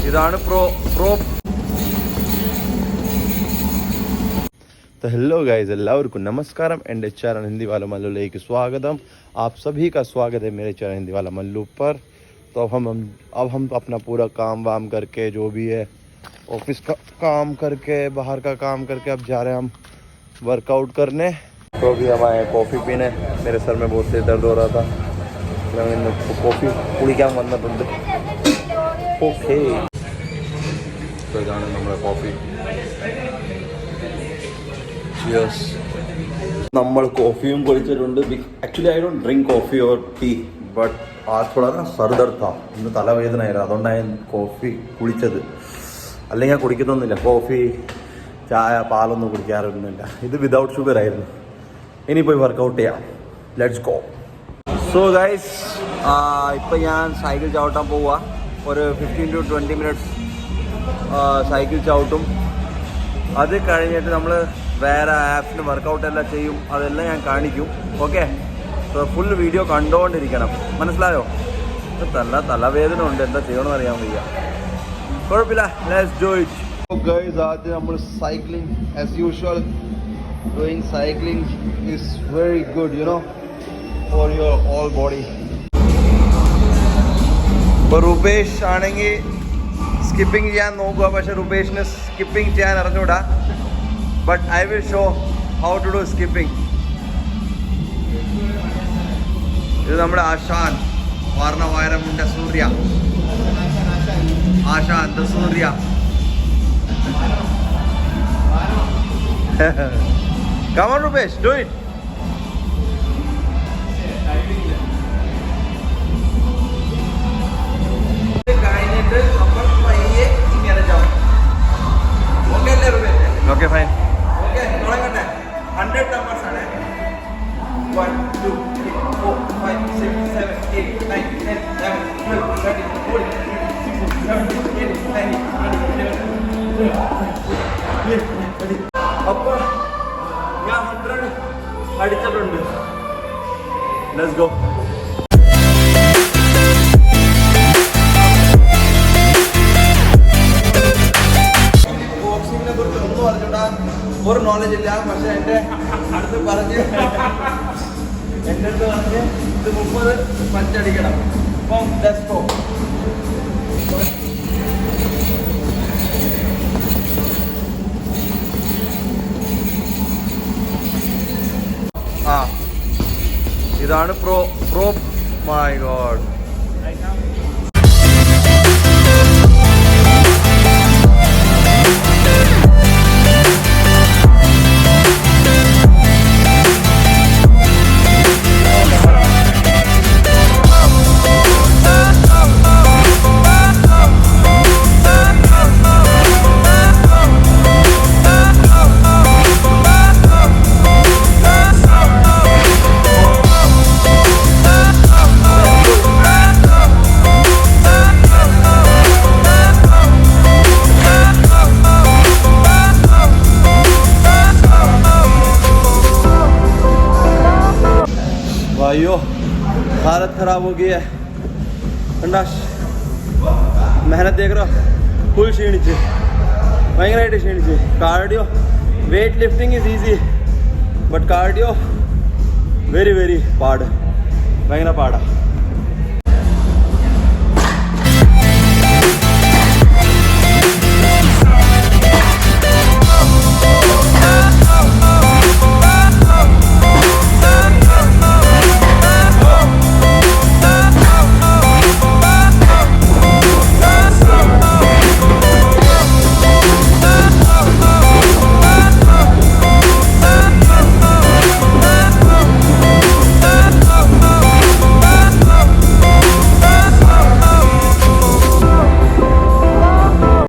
ഇതാണ് പ്രോ. तो hello guys, എല്ലാവർക്കും നമസ്കാരം. എൻ്റെ ചാനൽ हिंदी वाला मल्लू लेके स्वागतम. आप सभी का स्वागत है मेरे चैनल हिंदी वाला मल्लू पर. तो अब हम अपना पूरा काम वाम करके, जो भी है ऑफिस का काम करके, बाहर का काम करके, अब जा रहे हैं हम वर्कआउट करने. तो अभी हम आए कॉफ़ी पीने. मेरे सर में बहुत से दर्द हो रहा था. कॉफ़ी കുടിക്കാൻ വന്നിട്ടുണ്ട്. ഓക്കെ, ഇതാണ് നമ്മുടെ കോഫി. ചിയേഴ്സ്. നമ്മൾ കോഫിയും കുടിച്ചിട്ടുണ്ട്. Actually I don't drink coffee or tea, but आज थोड़ा ना सर दर्द था. ഇന്ന് തലവേദനയായിരുന്നു, അതുകൊണ്ടാണ് കോഫി കുടിച്ചത്. അല്ലെങ്കിൽ ഞാൻ കുടിക്കുന്നൊന്നുമില്ല കോഫി, ചായ, പാലൊന്നും കുടിക്കാറൊന്നുമില്ല. ഇത് വിതൗട്ട് ഷുഗർ ആയിരുന്നു. ഇനി പോയി വർക്കൗട്ട് ചെയ്യാം. Let's go. സോ ഗൈസ്, ഇപ്പം ഞാൻ സൈക്കിൾ ചവിട്ടാൻ പോവുക. ഒരു 15 to 20 minutes സൈക്കിൾ ചവിട്ടും. അത് കഴിഞ്ഞിട്ട് നമ്മൾ വേറെ ആപ്സിന് വർക്കൗട്ടെല്ലാം ചെയ്യും. അതെല്ലാം ഞാൻ കാണിക്കും. ഓക്കെ, സോ ഫുൾ വീഡിയോ കണ്ടുകൊണ്ടിരിക്കണം. മനസ്സിലായോ? തലവേദന ഉണ്ട്, എന്താ ചെയ്യണമെന്ന് അറിയാൻ വയ്യ. കുഴപ്പമില്ല, ലെറ്റ്സ് ഡു ഇറ്റ്. ഗൈസ്, ആദ്യം നമ്മൾ cycling as usual. Doing cycling is very good, you know, for your all body. ഇപ്പോൾ റുപേഷ് ആണെങ്കിൽ സ്കിപ്പിംഗ് ചെയ്യാൻ നോക്കുക, പക്ഷെ റുപേഷിന് സ്കിപ്പിംഗ് ചെയ്യാൻ അറിഞ്ഞൂടാ. But I will show how to do skipping. ഇത് നമ്മുടെ ആശാൻ, വാർണവായരമുണ്ട സൂര്യ. ആശാൻ the Surya. Come on Rupesh, do it. Okay, fine. Okay, തുടങ്ങട്ടെ. 100 numbers ആണ്. 1 2 3 4 5 6 7 8 9 10 11 12 13 14 16 17 18 19 20. അപ്പോൾ ഞാൻ 100 അടിച്ചിട്ടുണ്ട്. Let's go. ഒരു നോളജ് ഇല്ല, പക്ഷെ എൻ്റെ അടുത്ത് പറഞ്ഞ് ഇത് 30 പഞ്ചടിക്കണം. അപ്പം ഡെസ്കോ ഇതാണ് പ്രോ. My God. അയ്യോ, हालत खराब हो गई है. मेहनत देख रहा, फुल ക്ഷീണിച്ച്, ഭയങ്കരമായിട്ട് ക്ഷീണിച്ച്. Cardio, weight lifting is easy, but cardio very പാട്, ഭയങ്കര പാടാ.